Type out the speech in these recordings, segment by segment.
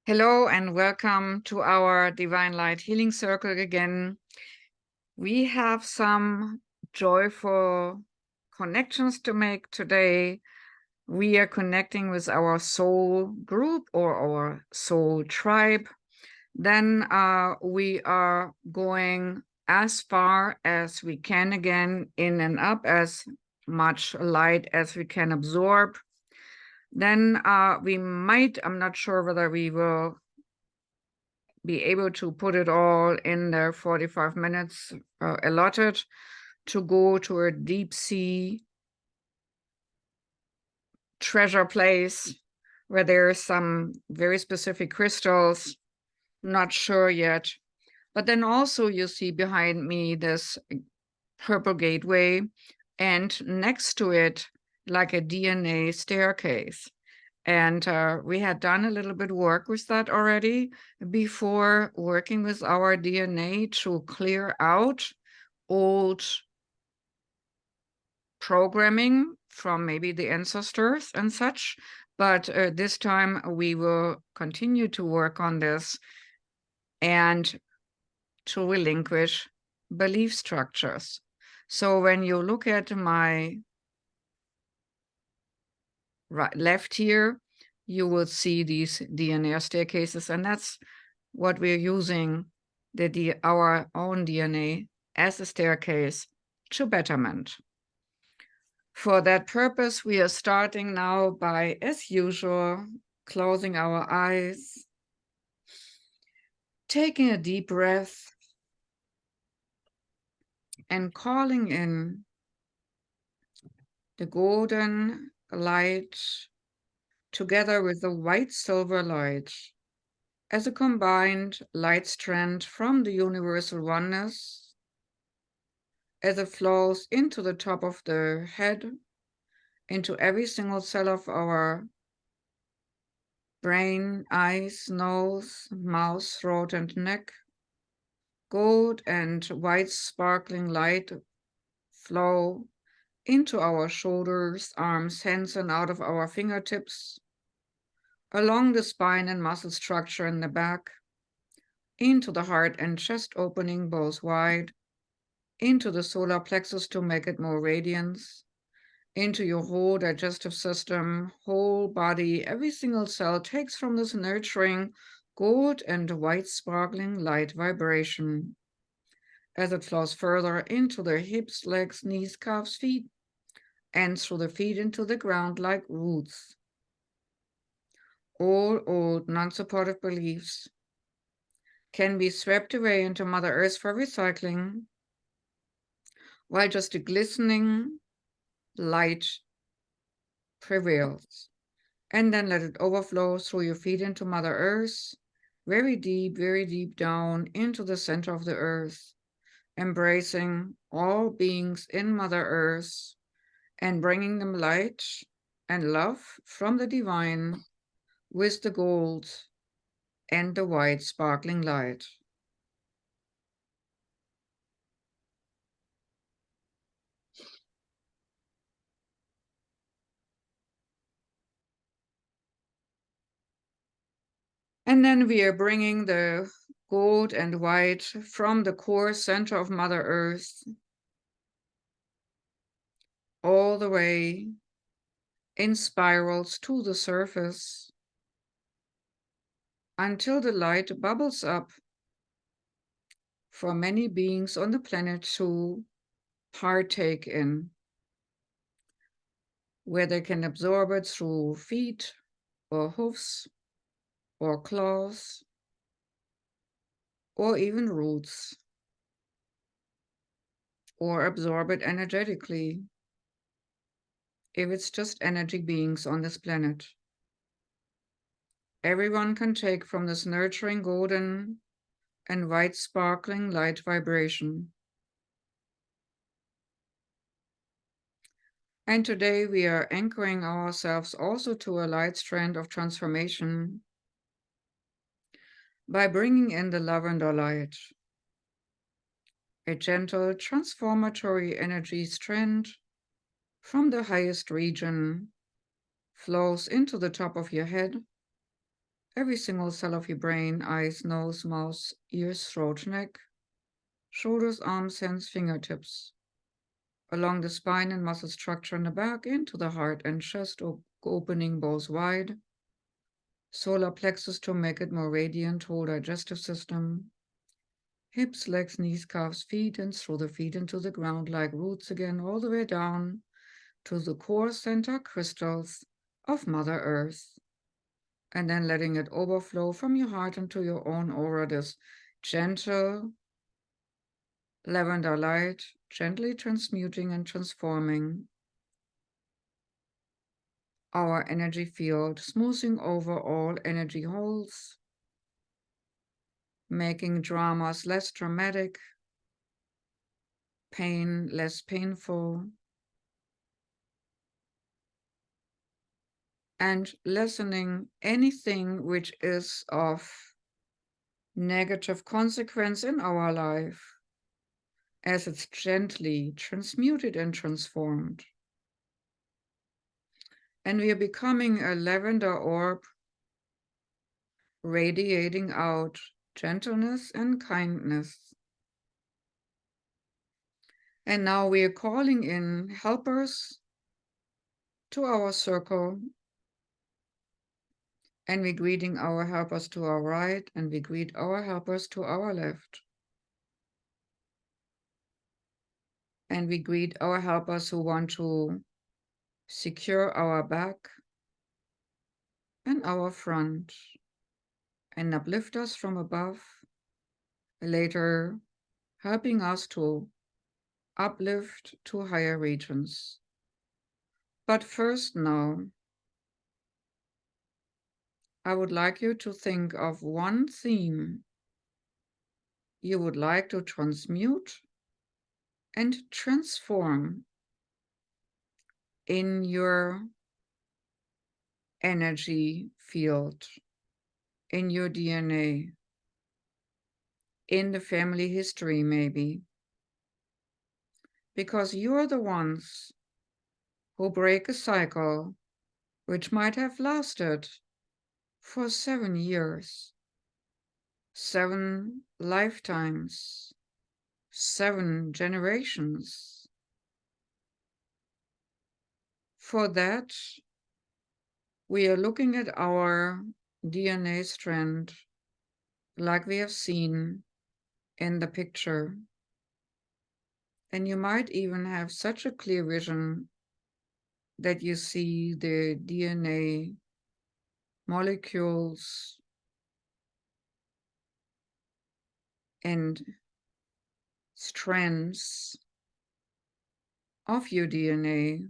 Hello and welcome to our Divine Light Healing Circle again. We have some joyful connections to make today. We are connecting with our soul group or our soul tribe. Then we are going as far as we can again, in and up, as much light as we can absorb. Then we might, I'm not sure whether we will be able to put it all in the 45 minutes allotted, to go to a deep sea treasure place where there are some very specific crystals, not sure yet. But then also you see behind me this purple gateway, and next to it, like a DNA staircase. And we had done a little bit work with that already before, working with our DNA to clear out old programming from maybe the ancestors and such. But this time we will continue to work on this and to relinquish belief structures. So when you look at my left here, you will see these DNA staircases, and that's what we're using our own DNA as a staircase to betterment. For that purpose, we are starting now by, as usual, closing our eyes, taking a deep breath, and calling in the golden light together with the white silver light as a combined light strand from the universal oneness, as it flows into the top of the head, into every single cell of our brain, eyes, nose, mouth, throat, and neck. Gold and white sparkling light flow into our shoulders, arms, hands, and out of our fingertips, along the spine and muscle structure in the back, into the heart and chest opening both wide, into the solar plexus to make it more radiance, into your whole digestive system, whole body. Every single cell takes from this nurturing gold and white sparkling light vibration as it flows further into the hips, legs, knees, calves, feet, and through the feet into the ground like roots. All old non-supportive beliefs can be swept away into Mother Earth for recycling, while just a glistening light prevails. And then let it overflow through your feet into Mother Earth, very deep down into the center of the earth, embracing all beings in Mother Earth and bringing them light and love from the divine with the gold and the white sparkling light. And then we are bringing the gold and white from the core center of Mother Earth all the way in spirals to the surface until the light bubbles up for many beings on the planet to partake in, where they can absorb it through feet or hoofs or claws or even roots, or absorb it energetically if it's just energy beings on this planet. Everyone can take from this nurturing golden and white sparkling light vibration. And today we are anchoring ourselves also to a light strand of transformation by bringing in the lavender light, a gentle transformatory energy strand from the highest region flows into the top of your head, every single cell of your brain, eyes, nose, mouth, ears, throat, neck, shoulders, arms, hands, fingertips, along the spine and muscle structure in the back, into the heart and chest, opening both wide, solar plexus to make it more radiant, whole digestive system, hips, legs, knees, calves, feet, and through the feet into the ground like roots again, all the way down to the core center crystals of Mother Earth. And then letting it overflow from your heart into your own aura, this gentle lavender light, gently transmuting and transforming our energy field, smoothing over all energy holes, making dramas less dramatic, pain less painful, and lessening anything which is of negative consequence in our life as it's gently transmuted and transformed. And we are becoming a lavender orb, radiating out gentleness and kindness. And now we are calling in helpers to our circle, and we're greeting our helpers to our right, and we greet our helpers to our left. And we greet our helpers who want to secure our back and our front and uplift us from above, later helping us to uplift to higher regions. But first now, I would like you to think of one theme you would like to transmute and transform in your energy field, in your DNA, in the family history maybe, because you're the ones who break a cycle which might have lasted for 7 years, 7 lifetimes, 7 generations. For that, we are looking at our DNA strand like we have seen in the picture. And you might even have such a clear vision that you see the DNA molecules and strands of your DNA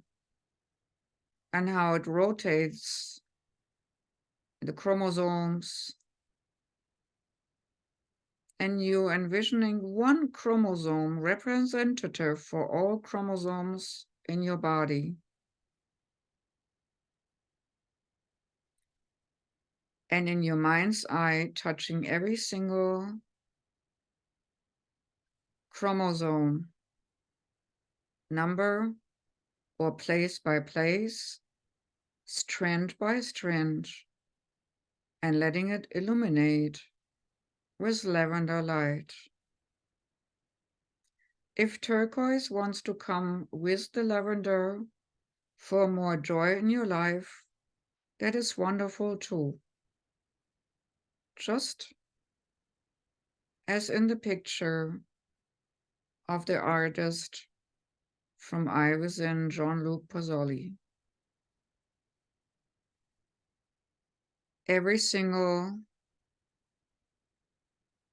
and how it rotates the chromosomes. And you envisioning one chromosome representative for all chromosomes in your body. And in your mind's eye, touching every single chromosome, number or place by place, strand by strand, and letting it illuminate with lavender light. If turquoise wants to come with the lavender for more joy in your life, that is wonderful too. Just as in the picture of the artist from I Within, Jean-Luc Pozzoli. Every single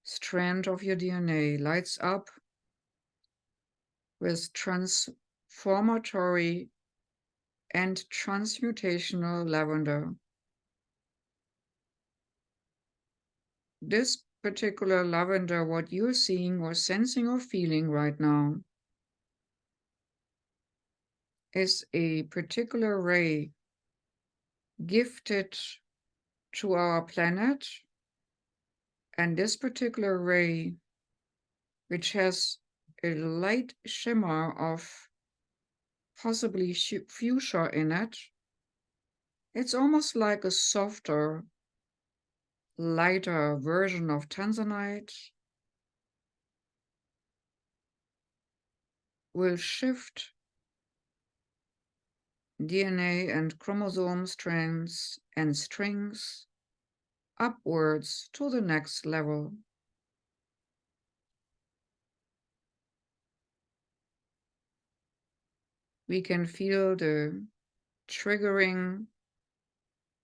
strand of your DNA lights up with transformatory and transmutational lavender. This particular lavender, what you're seeing or sensing or feeling right now, is a particular ray gifted to our planet. And this particular ray, which has a light shimmer of possibly fuchsia in it, it's almost like a softer lighter version of tanzanite will shift DNA and chromosome strands and strings upwards to the next level. We can feel the triggering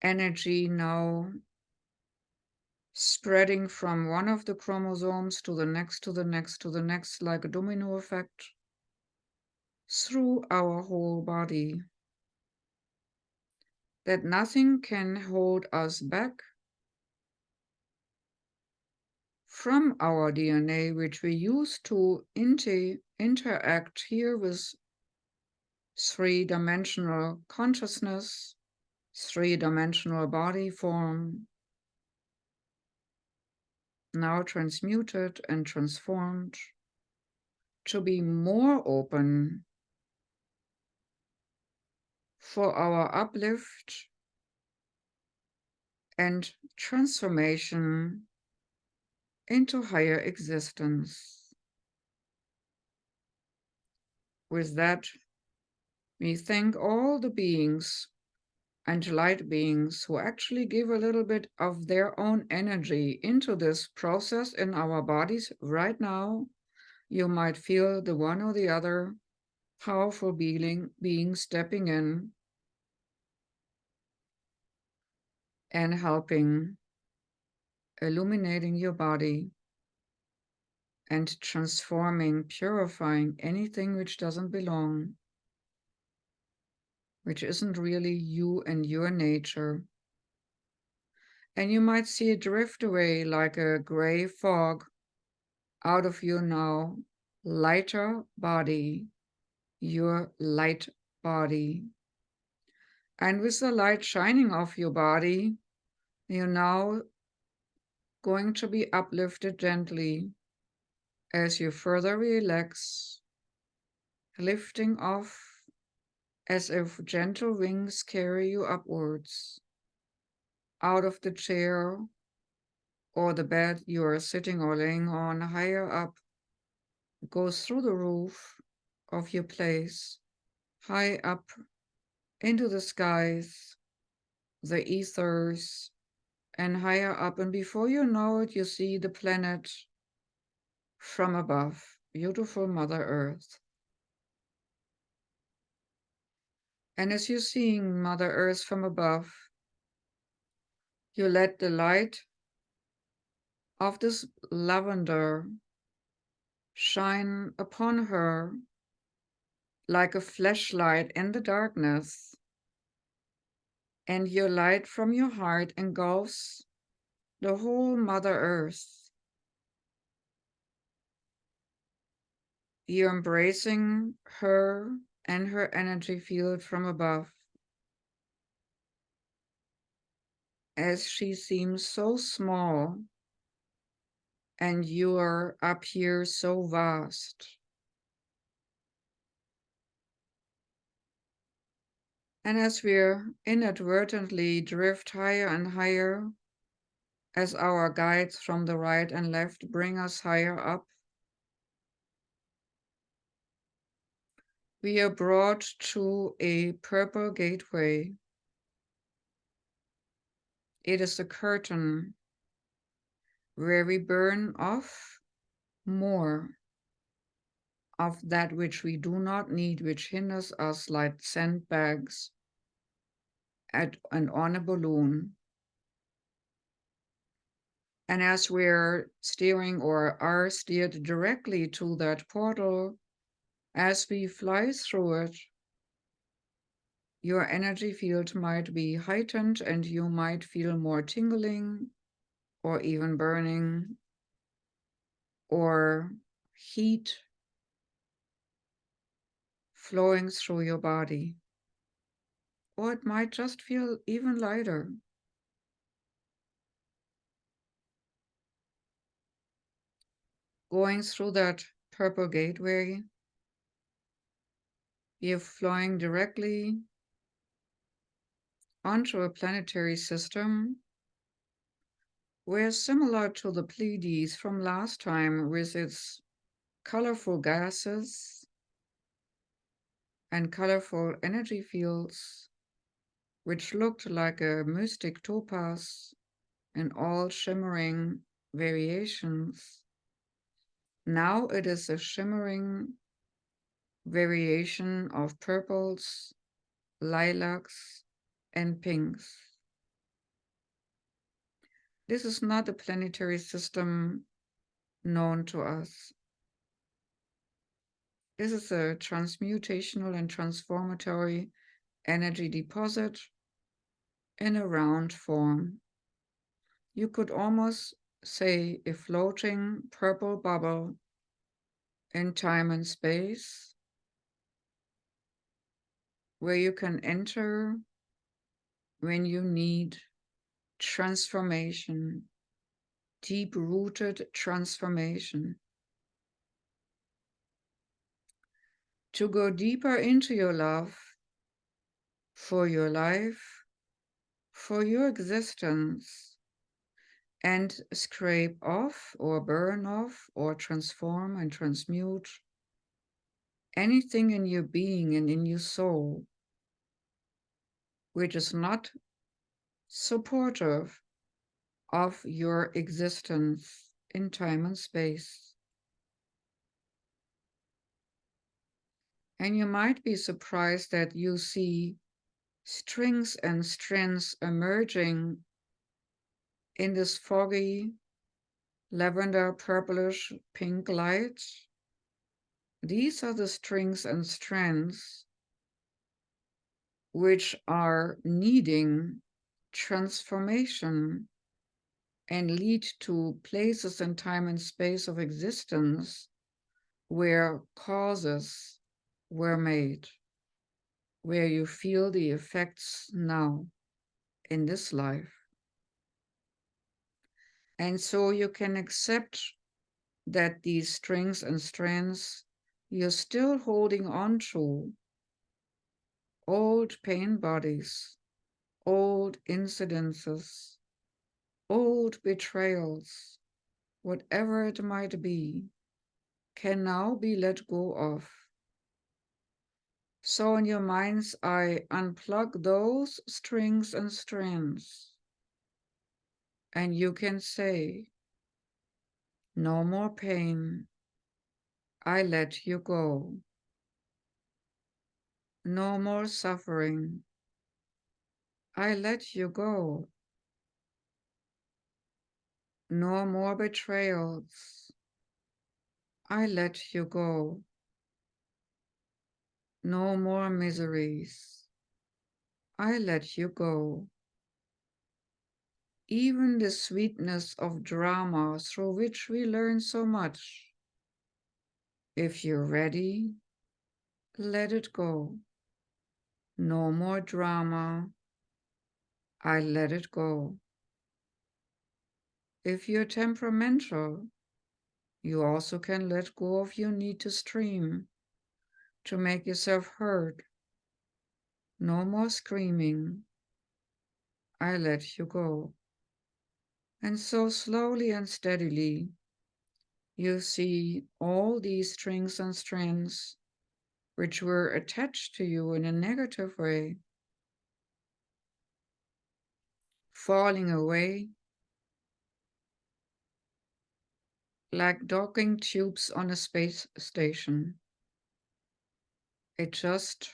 energy now spreading from one of the chromosomes to the next, to the next, to the next, like a domino effect through our whole body. That nothing can hold us back from our DNA, which we use to interact here with three-dimensional consciousness, three-dimensional body form, now transmuted and transformed to be more open for our uplift and transformation into higher existence. With that, we thank all the beings and light beings who actually give a little bit of their own energy into this process in our bodies right now. You might feel the one or the other powerful being stepping in and helping, illuminating your body and transforming, purifying anything which doesn't belong, which isn't really you and your nature. And you might see it drift away like a gray fog out of your now lighter body, your light body. And with the light shining off your body, you're now going to be uplifted gently as you further relax, lifting off as if gentle wings carry you upwards, out of the chair or the bed you are sitting or laying on, higher up, goes through the roof of your place, high up into the skies, the ethers, and higher up. And before you know it, you see the planet from above, beautiful Mother Earth. And as you're seeing Mother Earth from above, you let the light of this lavender shine upon her like a flashlight in the darkness, and your light from your heart engulfs the whole Mother Earth. You're embracing her and her energy field from above, as she seems so small and you're up here so vast. And as we're inadvertently drift higher and higher, as our guides from the right and left bring us higher up, we are brought to a purple gateway. It is a curtain where we burn off more of that which we do not need, which hinders us like sandbags and on a balloon. And as we're steering or are steered directly to that portal, as we fly through it, your energy field might be heightened and you might feel more tingling or even burning or heat flowing through your body. Or it might just feel even lighter. Going through that purple gateway, you're flying directly onto a planetary system We're similar to the Pleiades from last time with its colorful gases and colorful energy fields, which looked like a mystic topaz in all shimmering variations. Now it is a shimmering variation of purples, lilacs, and pinks. This is not a planetary system known to us. This is a transmutational and transformatory energy deposit in a round form. You could almost say a floating purple bubble in time and space where you can enter when you need transformation, deep-rooted transformation. To go deeper into your love for your life, for your existence, and scrape off or burn off or transform and transmute anything in your being and in your soul which is not supportive of your existence in time and space. And you might be surprised that you see strings and strands emerging in this foggy lavender purplish pink light. These are the strings and strands which are needing transformation and lead to places in time and space of existence where causes were made, where you feel the effects now in this life. And so you can accept that these strings and strands you're still holding on to, old pain bodies, old incidences, old betrayals, whatever it might be, can now be let go of. So in your mind's eye, unplug those strings and strands, and you can say, no more pain, I let you go. No more suffering, I let you go. No more betrayals, I let you go. No more miseries, I let you go. Even the sweetness of drama through which we learn so much. If you're ready, let it go. No more drama, I let it go. If you're temperamental, you also can let go of your need to stream, to make yourself heard. No more screaming, I let you go. And so slowly and steadily, you see all these strings and strands which were attached to you in a negative way, falling away like docking tubes on a space station. It just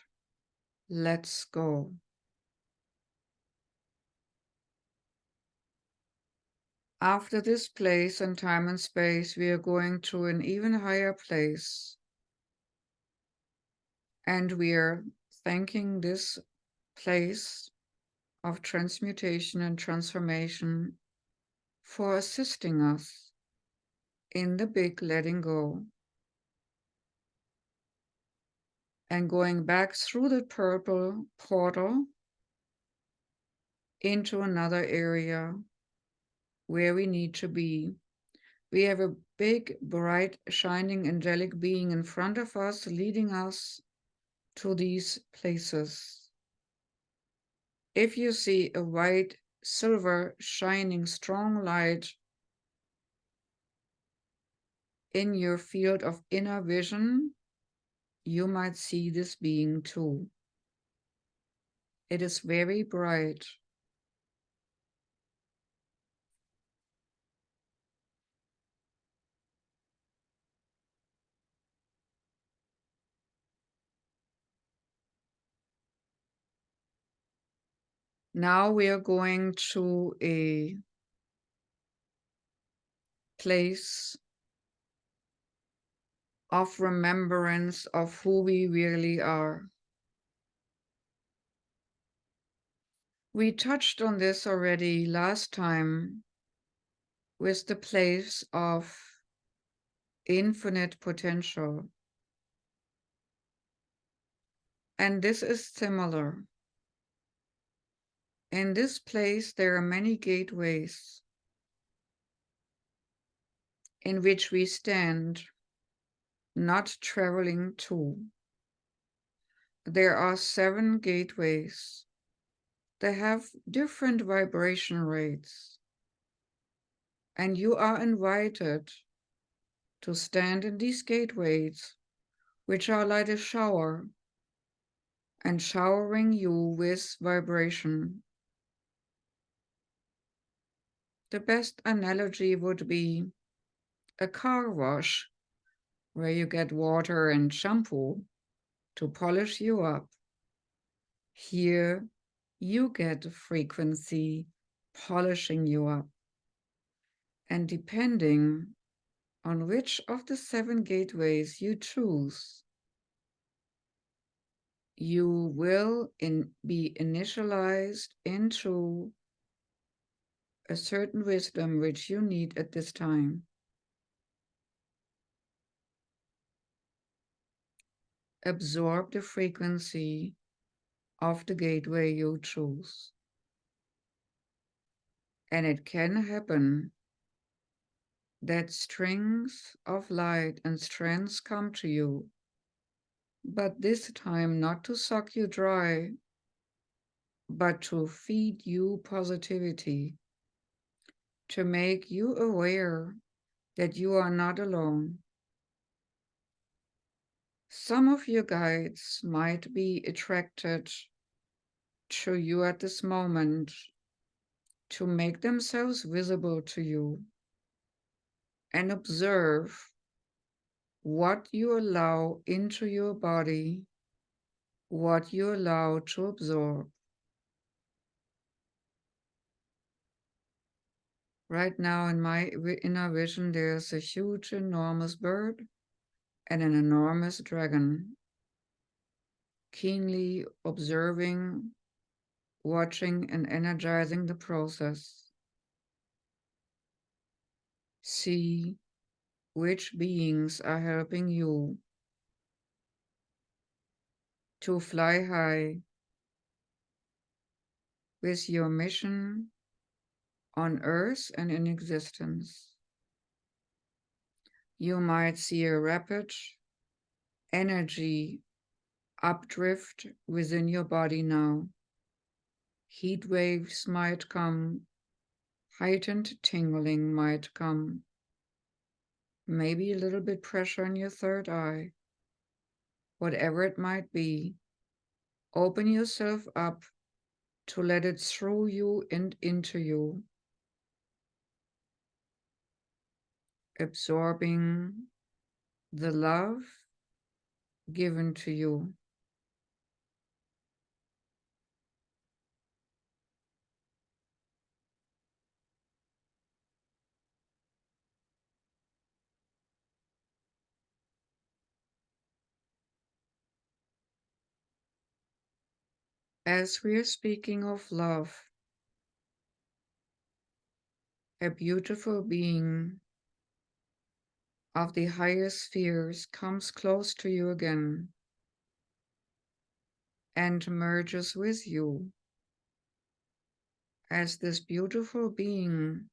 lets go. After this place and time and space, we are going to an even higher place. And we are thanking this place of transmutation and transformation for assisting us in the big letting go. And going back through the purple portal into another area where we need to be. We have a big, bright, shining, angelic being in front of us, leading us to these places. If you see a white silver shining strong light in your field of inner vision, you might see this being too. It is very bright. Now we are going to a place of remembrance of who we really are. We touched on this already last time with the place of infinite potential. And this is similar. In this place, there are many gateways in which we stand, not traveling to. There are 7 gateways. They have different vibration rates. And you are invited to stand in these gateways, which are like a shower, and showering you with vibration. The best analogy would be a car wash, where you get water and shampoo to polish you up. Here, you get frequency polishing you up. And depending on which of the 7 gateways you choose, you will be initialized into a certain wisdom which you need at this time. Absorb the frequency of the gateway you choose. And it can happen that strings of light and strands come to you, but this time not to suck you dry, but to feed you positivity, to make you aware that you are not alone. Some of your guides might be attracted to you at this moment to make themselves visible to you and observe what you allow into your body, what you allow to absorb. Right now in my inner vision, there's a huge, enormous bird and an enormous dragon, keenly observing, watching, and energizing the process. See which beings are helping you to fly high with your mission on Earth and in existence. You might see a rapid energy updrift within your body now. Heat waves might come, heightened tingling might come, maybe a little bit pressure in your third eye. Whatever it might be, open yourself up to let it through you and into you, absorbing the love given to you. As we are speaking of love, a beautiful being of the higher spheres comes close to you again and merges with you as this beautiful being,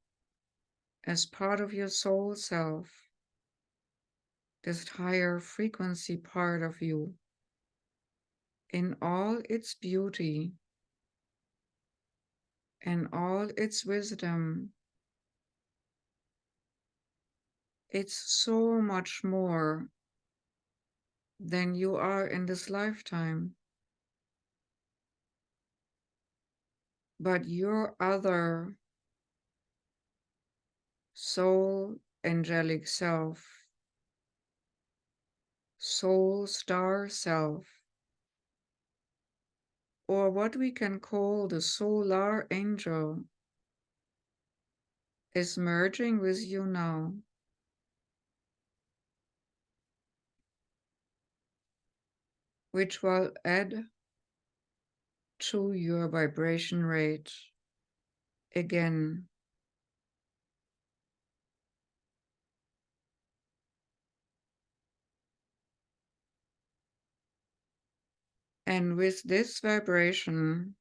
as part of your soul self, this higher frequency part of you, in all its beauty, and all its wisdom. It's so much more than you are in this lifetime. But your other soul, angelic self, soul star self, or what we can call the solar angel, is merging with you now. Which will add to your vibration rate again. And with this vibration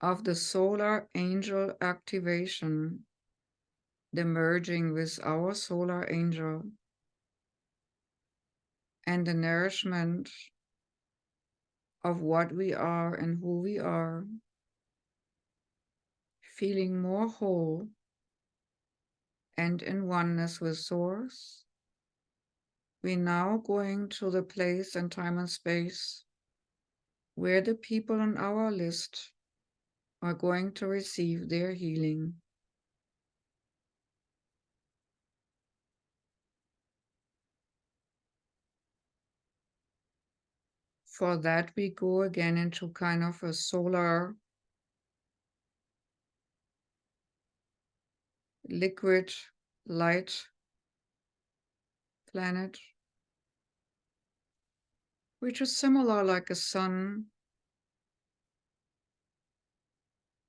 of the solar angel activation, the merging with our solar angel, and the nourishment of what we are and who we are, feeling more whole and in oneness with Source, we're now going to the place and time and space where the people on our list are going to receive their healing. For that, we go again into kind of a solar liquid light planet, which is similar like a sun,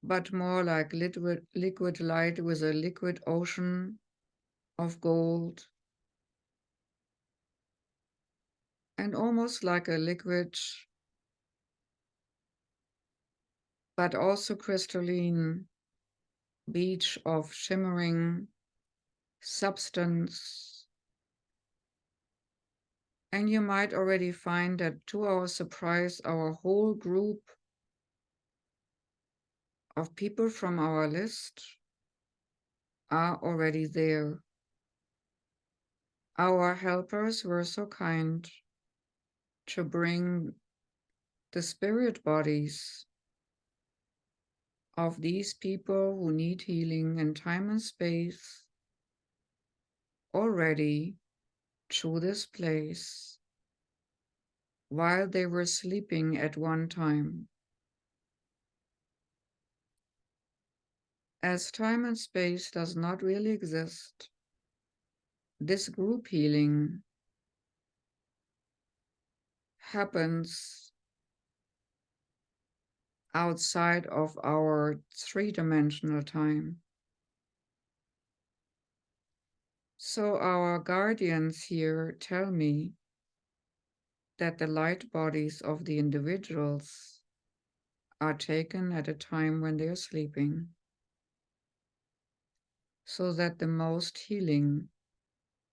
but more like liquid light with a liquid ocean of gold, and almost like a liquid, but also crystalline beach of shimmering substance. And you might already find that, to our surprise, our whole group of people from our list are already there. Our helpers were so kind to bring the spirit bodies of these people who need healing in time and space already to this place while they were sleeping at one time. As time and space does not really exist, this group healing happens outside of our three-dimensional time. So our guardians here tell me that the light bodies of the individuals are taken at a time when they are sleeping, so that the most healing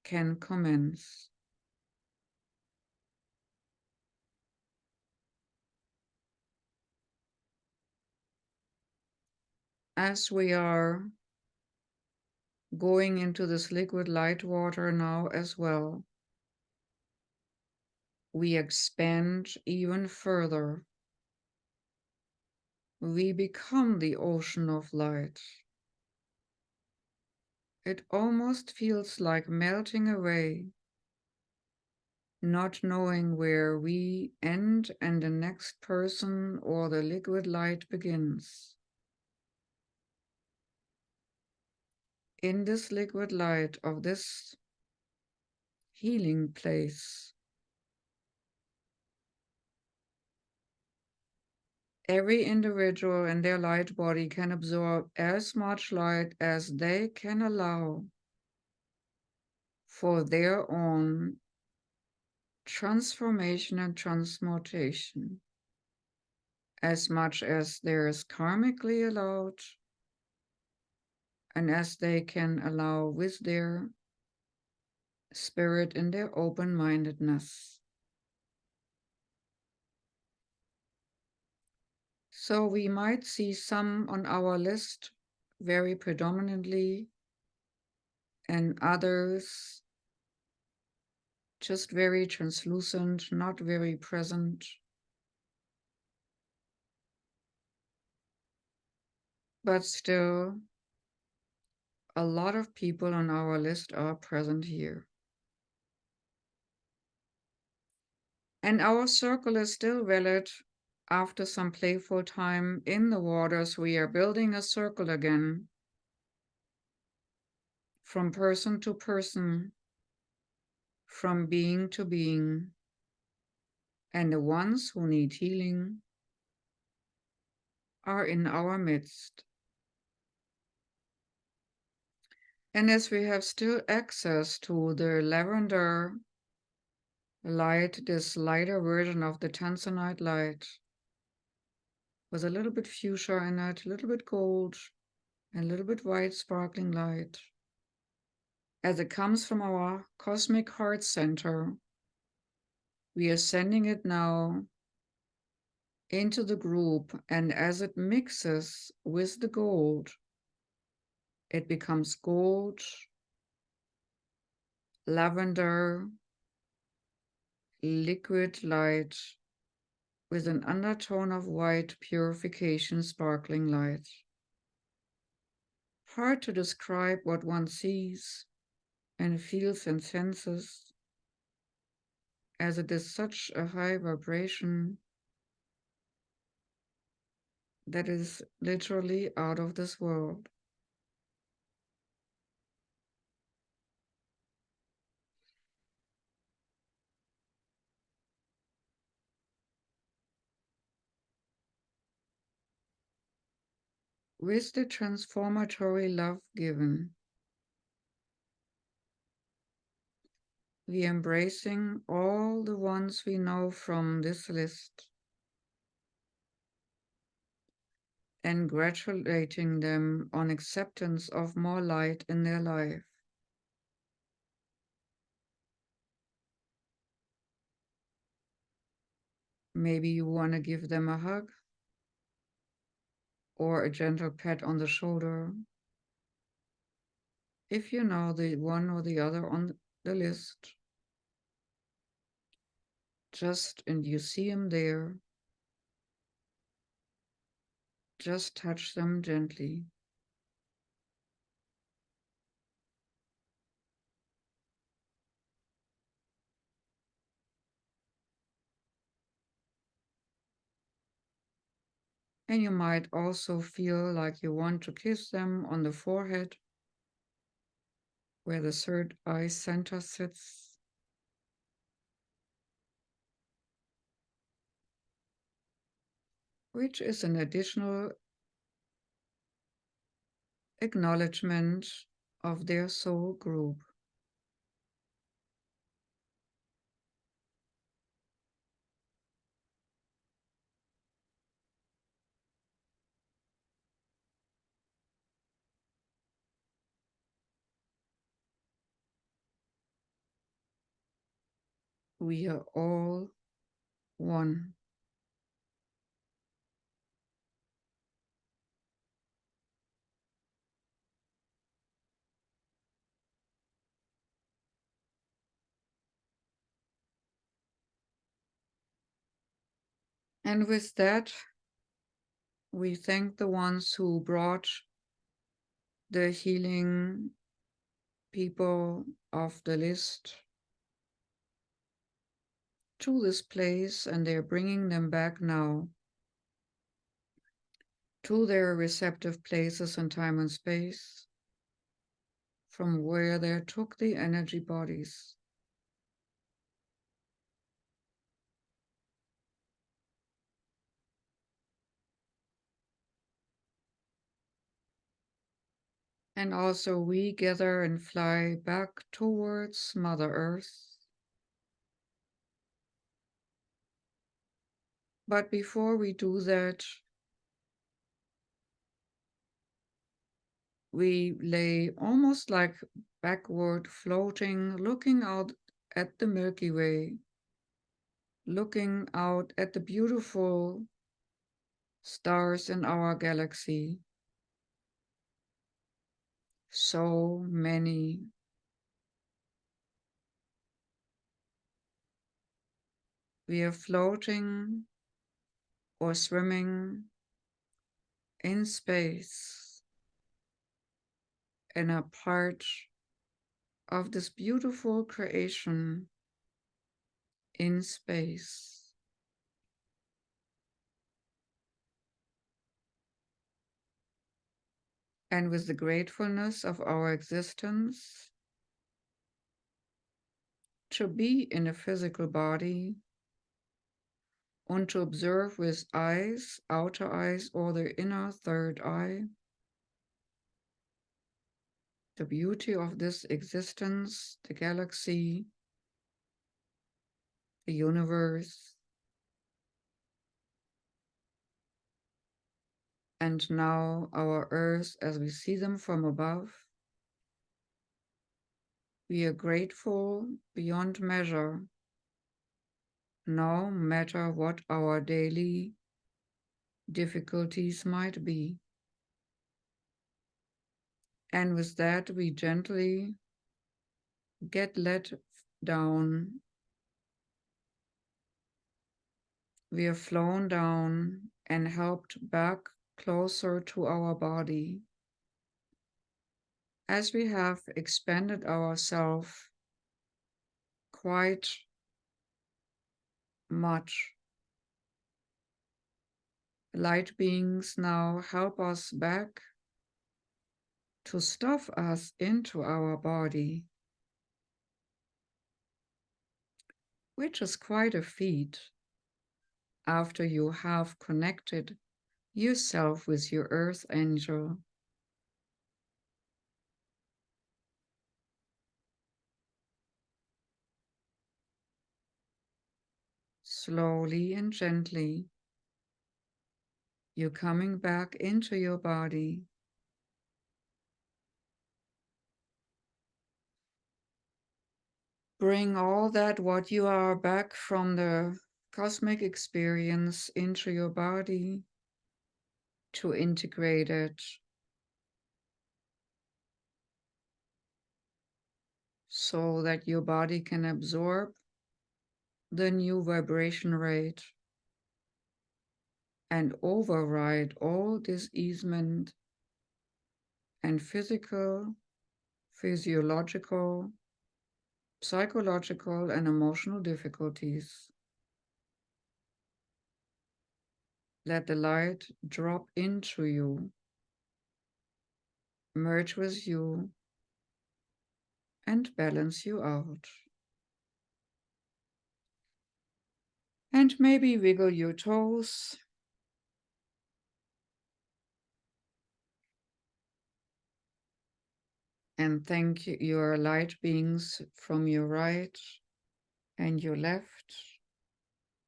can commence. As we are going into this liquid light water now as well, we expand even further. We become the ocean of light. It almost feels like melting away, not knowing where we end and the next person or the liquid light begins. In this liquid light of this healing place, every individual in their light body can absorb as much light as they can allow for their own transformation and transmutation, as much as there is karmically allowed and as they can allow with their spirit in their open-mindedness. So we might see some on our list very predominantly, and others just very translucent, not very present. But still, a lot of people on our list are present here. And our circle is still valid. After some playful time in the waters, we are building a circle again, from person to person, from being to being. And the ones who need healing are in our midst. And as we have still access to the lavender light, this lighter version of the tanzanite light, with a little bit fuchsia in it, a little bit gold, and a little bit white sparkling light, as it comes from our cosmic heart center, we are sending it now into the group, and as it mixes with the gold, it becomes gold, lavender, liquid light with an undertone of white purification sparkling light. Hard to describe what one sees and feels and senses, as it is such a high vibration that is literally out of this world. With the transformatory love given, we embracing all the ones we know from this list and congratulating them on acceptance of more light in their life. Maybe you want to give them a hug or a gentle pat on the shoulder. If you know the one or the other on the list, and you see them there, just touch them gently. And you might also feel like you want to kiss them on the forehead, where the third eye center sits. Which is an additional acknowledgement of their soul group. We are all one. And with that, we thank the ones who brought the healing people of the list to this place, and they're bringing them back now to their receptive places in time and space, from where they took the energy bodies. And also we gather and fly back towards Mother Earth. But before we do that, we lay almost like backward floating, looking out at the Milky Way, looking out at the beautiful stars in our galaxy. So many. We are floating or swimming in space and are part of this beautiful creation in space. And with the gratefulness of our existence, to be in a physical body and to observe with eyes, outer eyes, or the inner third eye, the beauty of this existence, the galaxy, the universe, and now our Earth as we see them from above. We are grateful beyond measure, no matter what our daily difficulties might be. And with that, we gently get let down. We are flown down and helped back closer to our body as we have expanded ourselves quite much. Light beings now help us back to stuff us into our body, which is quite a feat after you have connected yourself with your earth angel. Slowly and gently, you're coming back into your body. Bring all that what you are back from the cosmic experience into your body to integrate it so that your body can absorb the new vibration rate and override all diseasement and physical, physiological, psychological, and emotional difficulties. Let the light drop into you, merge with you, and balance you out. And maybe wiggle your toes. And thank your light beings from your right and your left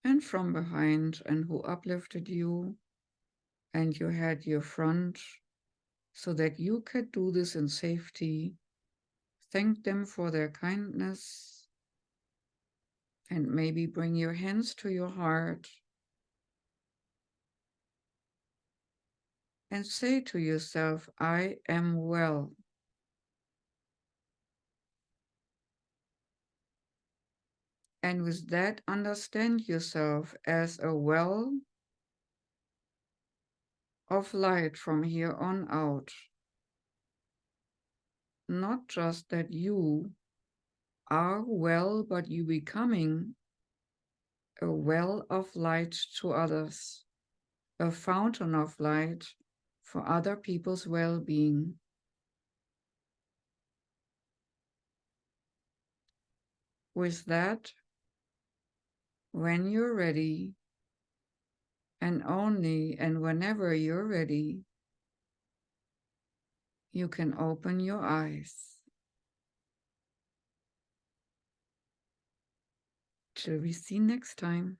and from behind, and who uplifted you, and you had your front so that you could do this in safety. Thank them for their kindness, and maybe bring your hands to your heart and say to yourself, I am well. And with that, understand yourself as a well of light from here on out. Not just that you are well, but you becoming a well of light to others, a fountain of light for other people's well-being. With that, when you're ready, and only and whenever you're ready, you can open your eyes. Till we see next time.